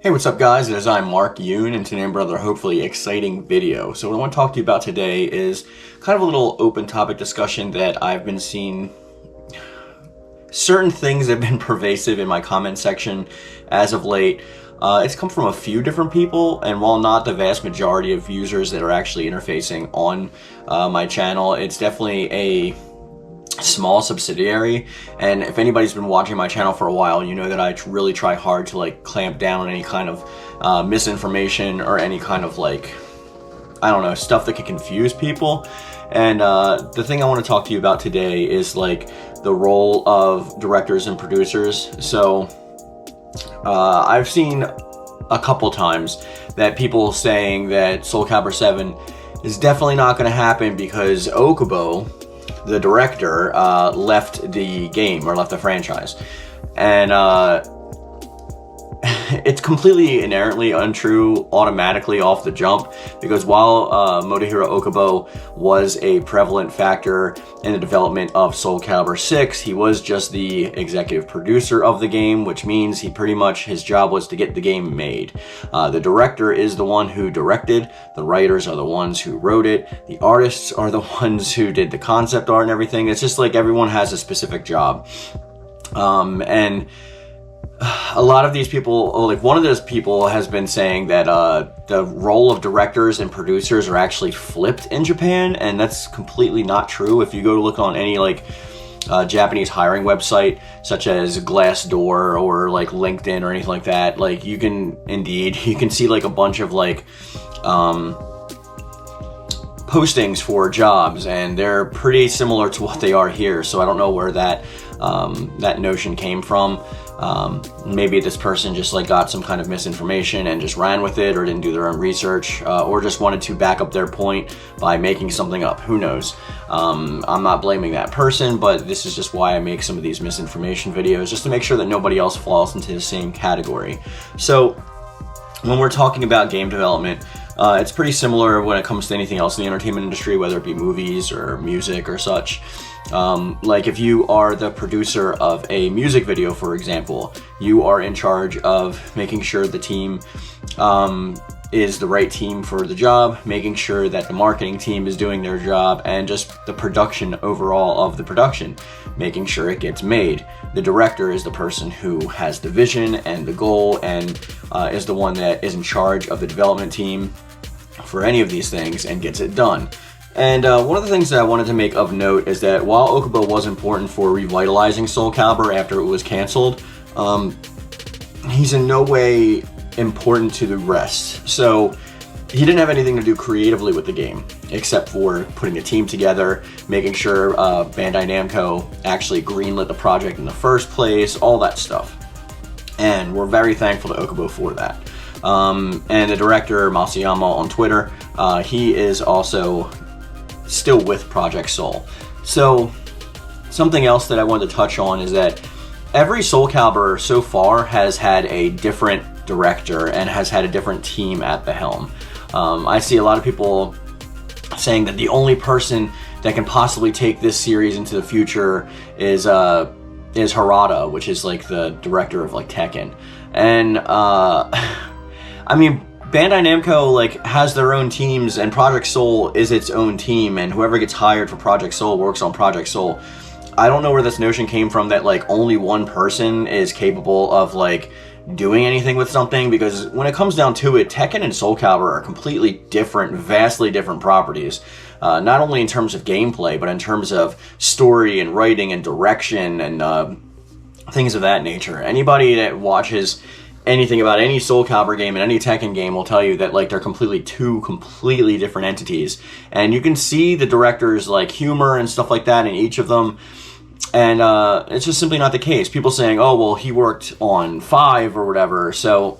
Hey, what's up guys? It is I, Mark Yoon, and today I'm another hopefully exciting video. So what I want to talk to you about today is kind of a little open topic discussion that I've been seeing. Certain things have been pervasive in my comment section as of late. It's come from a few different people, and while not the vast majority of users that are actually interfacing on my channel, it's definitely a small subsidiary. And if anybody's been watching my channel for a while, you know that I really try hard to clamp down on any kind of misinformation or any kind of I don't know, stuff that can confuse people. And the thing I want to talk to you about today is the role of directors and producers. So I've seen a couple times that people saying that SoulCalibur 7 is definitely not going to happen because Okubo, the director, left the game, or left the franchise. And it's completely inherently untrue automatically off the jump, because while Motohiro Okubo was a prevalent factor in the development of SoulCalibur 6, he was just the executive producer of the game, which means his job was to get the game made. The director is the one who directed, the writers are the ones who wrote it, the artists are the ones who did the concept art and everything. It's just everyone has a specific job. And a lot of these people, one of those people has been saying that the role of directors and producers are actually flipped in Japan, and that's completely not true. If you go to look on any Japanese hiring website such as Glassdoor or LinkedIn or anything like that, you can see a bunch of postings for jobs, and they're pretty similar to what they are here. So I don't know where that notion came from. Maybe this person just got some kind of misinformation and just ran with it, or didn't do their own research, or just wanted to back up their point by making something up. Who knows? I'm not blaming that person, but this is just why I make some of these misinformation videos, just to make sure that nobody else falls into the same category. So when we're talking about game development, it's pretty similar when it comes to anything else in the entertainment industry, whether it be movies or music or such. If you are the producer of a music video, for example, you are in charge of making sure the team is the right team for the job, making sure that the marketing team is doing their job, and just the production overall of the production, making sure it gets made. The director is the person who has the vision and the goal, and is the one that is in charge of the development team for any of these things and gets it done. And one of the things that I wanted to make of note is that while Okubo was important for revitalizing SoulCalibur after it was canceled, he's in no way important to the rest. So he didn't have anything to do creatively with the game, except for putting a team together, making sure Bandai Namco actually greenlit the project in the first place, all that stuff. And we're very thankful to Okubo for that. And the director, Masayama, on Twitter, he is also still with Project Soul. So something else that I wanted to touch on is that every SoulCalibur so far has had a different director and has had a different team at the helm. I see a lot of people saying that the only person that can possibly take this series into the future is Harada, which is the director of Tekken. And I mean, Bandai Namco has their own teams, and Project Soul is its own team, and whoever gets hired for Project Soul works on Project Soul. I don't know where this notion came from that only one person is capable of doing anything with something, because when it comes down to it, Tekken and SoulCalibur are completely different, vastly different properties. Not only in terms of gameplay, but in terms of story and writing and direction and things of that nature. Anybody that watches anything about any SoulCalibur game and any Tekken game will tell you that they're two completely different entities, and you can see the director's humor and stuff like that in each of them, and it's just simply not the case. People saying, oh well, he worked on 5 or whatever, so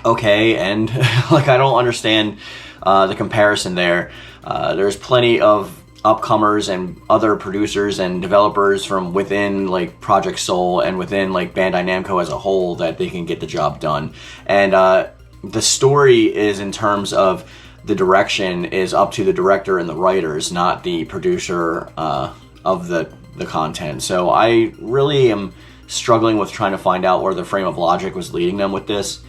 okay, and I don't understand the comparison there. There's plenty of upcomers and other producers and developers from within Project Soul and within Bandai Namco as a whole that they can get the job done. And the story is, in terms of the direction, is up to the director and the writers, not the producer of the content. So I really am struggling with trying to find out where the frame of logic was leading them with this.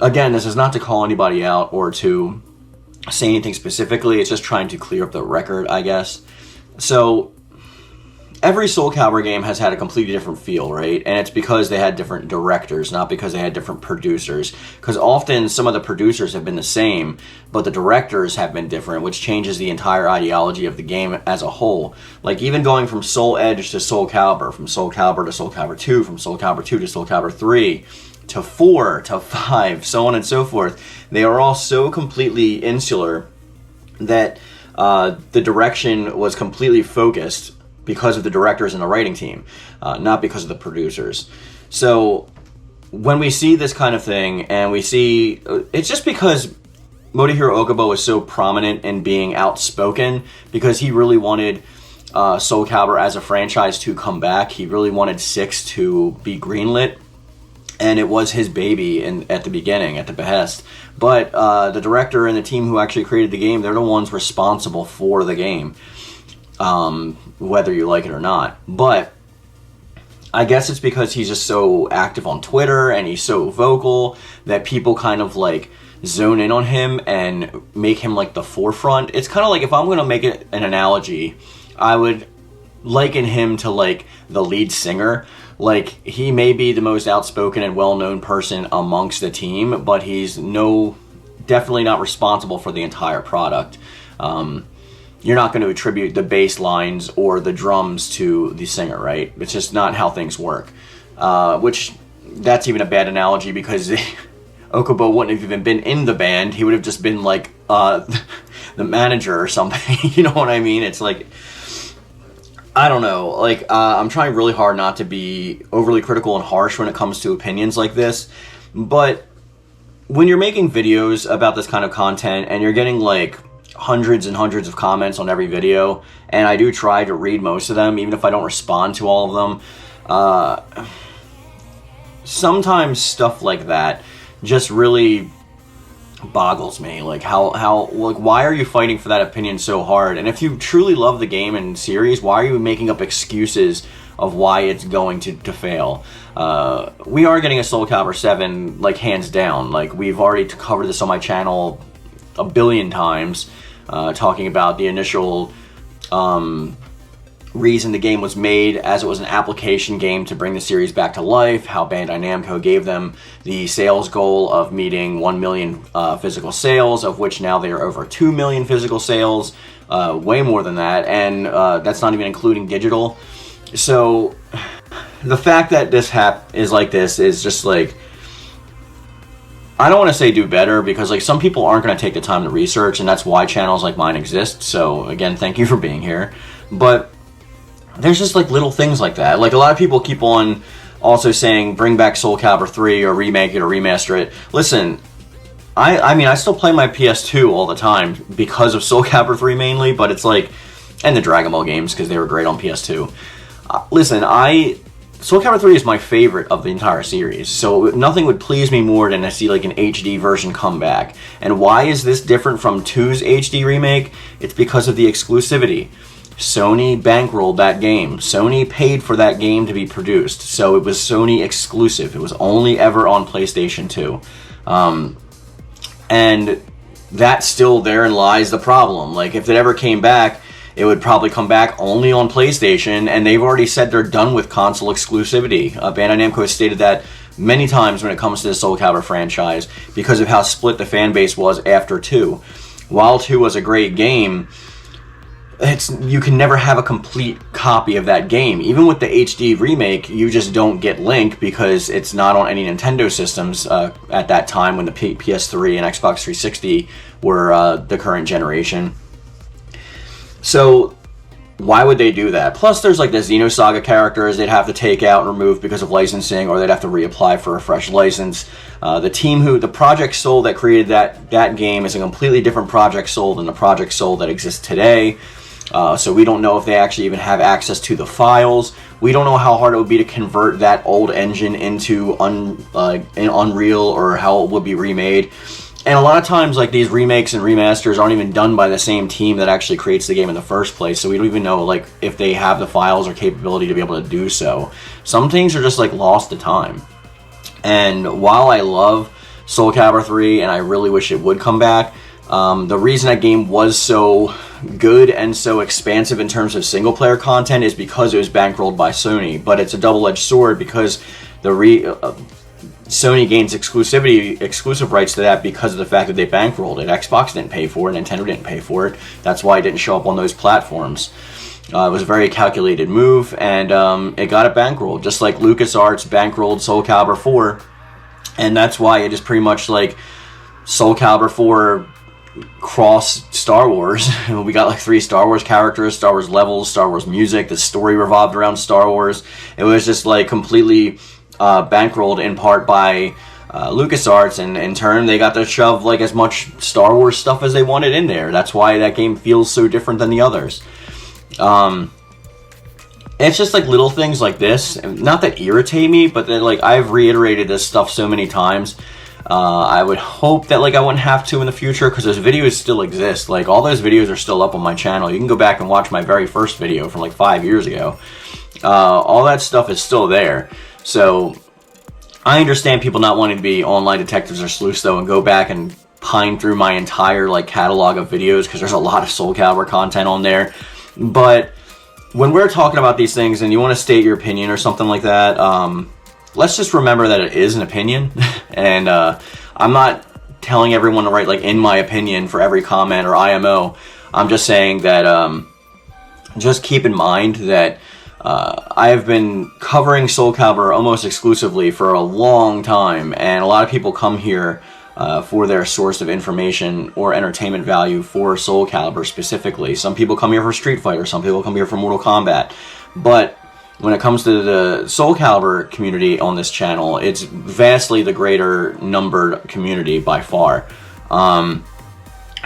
again, this is not to call anybody out or to say anything specifically. It's just trying to clear up the record, I guess. So every SoulCalibur game has had a completely different feel, right? And it's because they had different directors, not because they had different producers. Because often some of the producers have been the same, but the directors have been different, which changes the entire ideology of the game as a whole. Like even going from Soul Edge to SoulCalibur, from SoulCalibur to SoulCalibur 2, from SoulCalibur 2 to SoulCalibur 3, to 4, to 5, so on and so forth. They are all so completely insular that the direction was completely focused because of the directors and the writing team, not because of the producers. So when we see this kind of thing, and we see, it's just because Motohiro Okubo is so prominent in being outspoken, because he really wanted SoulCalibur as a franchise to come back. He really wanted 6 to be greenlit, and it was his baby at the beginning, at the behest. But the director and the team who actually created the game, they're the ones responsible for the game. Whether you like it or not. But I guess it's because he's just so active on Twitter and he's so vocal that people kind of like zone in on him and make him like the forefront. It's kind of like, if I'm going to make it an analogy, I would liken him to like the lead singer. Like, he may be the most outspoken and well-known person amongst the team, but he's definitely not responsible for the entire product. You're not going to attribute the bass lines or the drums to the singer, right? It's just not how things work. Which, that's even a bad analogy, because Okubo wouldn't have even been in the band. He would have just been like the manager or something. You know what I mean? It's like, I don't know. Like, I'm trying really hard not to be overly critical and harsh when it comes to opinions like this. But when you're making videos about this kind of content and you're getting like hundreds and hundreds of comments on every video, and I do try to read most of them, even if I don't respond to all of them, sometimes stuff like that just really boggles me. Like, like, why are you fighting for that opinion so hard? And if you truly love the game and series, why are you making up excuses of why it's going to fail? We are getting a SoulCalibur 7, like, hands down. Like, we've already covered this on my channel a billion times, talking about the initial reason the game was made, as it was an application game to bring the series back to life, how Bandai Namco gave them the sales goal of meeting 1 million physical sales, of which now they are over 2 million physical sales, way more than that, and that's not even including digital. So the fact that this is like this is just like, I don't want to say do better, because like some people aren't going to take the time to research, and that's why channels like mine exist. So again, thank you for being here. But there's just like little things like that. Like, a lot of people keep on also saying bring back SoulCalibur 3 or remake it or remaster it. Listen, I mean, I still play my PS2 all the time because of SoulCalibur 3 mainly, but it's like, and the Dragon Ball games, because they were great on PS2. Listen, SoulCalibur 3 is my favorite of the entire series, so nothing would please me more than to see like an HD version come back. And why is this different from 2's HD remake? It's because of the exclusivity. Sony bankrolled that game. Sony paid for that game to be produced, so it was Sony exclusive. It was only ever on PlayStation 2. And that's still, therein lies the problem. Like, if it ever came back, it would probably come back only on PlayStation, and they've already said they're done with console exclusivity. Bandai Namco has stated that many times when it comes to the SoulCalibur franchise, because of how split the fan base was after 2. While 2 was a great game, you can never have a complete copy of that game. Even with the HD remake, you just don't get Link, because it's not on any Nintendo systems at that time, when the PS3 and Xbox 360 were the current generation. So why would they do that? Plus, there's like the Xenosaga characters they'd have to take out and remove because of licensing, or they'd have to reapply for a fresh license. The Project Soul that created that game is a completely different Project Soul than the Project Soul that exists today. So we don't know if they actually even have access to the files. We don't know how hard it would be to convert that old engine into Unreal, or how it would be remade. And a lot of times, like, these remakes and remasters aren't even done by the same team that actually creates the game in the first place, so we don't even know, like, if they have the files or capability to be able to do so. Some things are just, like, lost to time. And while I love SoulCalibur 3, and I really wish it would come back. The reason that game was so good and so expansive in terms of single player content is because it was bankrolled by Sony, but it's a double-edged sword because the Sony gains exclusive rights to that because of the fact that they bankrolled it. Xbox didn't pay for it, Nintendo didn't pay for it. That's why it didn't show up on those platforms. It was a very calculated move, and it got it bankrolled, just like LucasArts bankrolled SoulCalibur 4, and that's why it is pretty much like SoulCalibur 4 cross Star Wars. We got like 3 Star Wars characters, Star Wars levels, Star Wars music. The story revolved around Star Wars. It was just like completely bankrolled in part by LucasArts, and in turn they got to shove like as much Star Wars stuff as they wanted in there. That's why that game feels so different than the others. It's just like little things like this, not that irritate me, but that like I've reiterated this stuff so many times. I would hope that like I wouldn't have to in the future, because those videos still exist. Like all those videos are still up on my channel. You can go back and watch my very first video from like 5 years ago. All that stuff is still there. So I understand people not wanting to be online detectives or sleuths though, and go back and pine through my entire like catalog of videos, because there's a lot of SoulCalibur content on there. But when we're talking about these things and you want to state your opinion or something like that, let's just remember that it is an opinion. And I'm not telling everyone to write like in my opinion for every comment or IMO. I'm just saying that just keep in mind that I have been covering SoulCalibur almost exclusively for a long time, and a lot of people come here for their source of information or entertainment value for SoulCalibur specifically. Some people come here for Street Fighter, some people come here for Mortal Kombat, but when it comes to the SoulCalibur community on this channel, it's vastly the greater numbered community by far.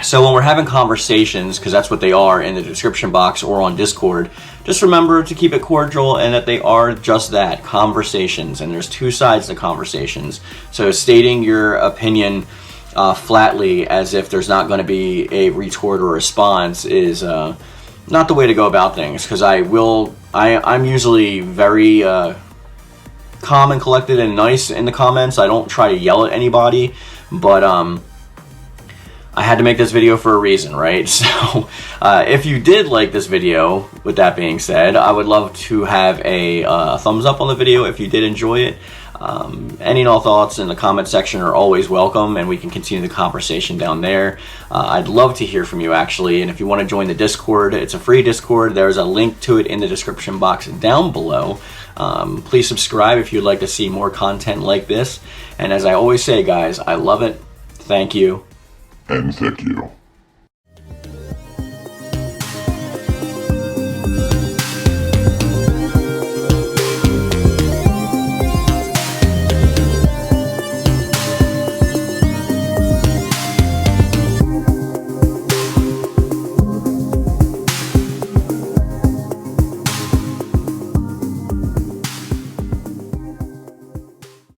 So when we're having conversations, because that's what they are in the description box or on Discord, just remember to keep it cordial and that they are just that, conversations. And there's 2 sides to conversations. So stating your opinion flatly as if there's not going to be a retort or response is not the way to go about things, because I'm usually very calm and collected and nice in the comments. I don't try to yell at anybody, but I had to make this video for a reason, right? So if you did like this video, with that being said, I would love to have a thumbs up on the video if you did enjoy it. Any and all thoughts in the comment section are always welcome, and we can continue the conversation down there. I'd love to hear from you, actually, and if you want to join the Discord, it's a free Discord. There's a link to it in the description box down below. Please subscribe if you'd like to see more content like this, and as I always say, guys, I love it. Thank you. And thank you.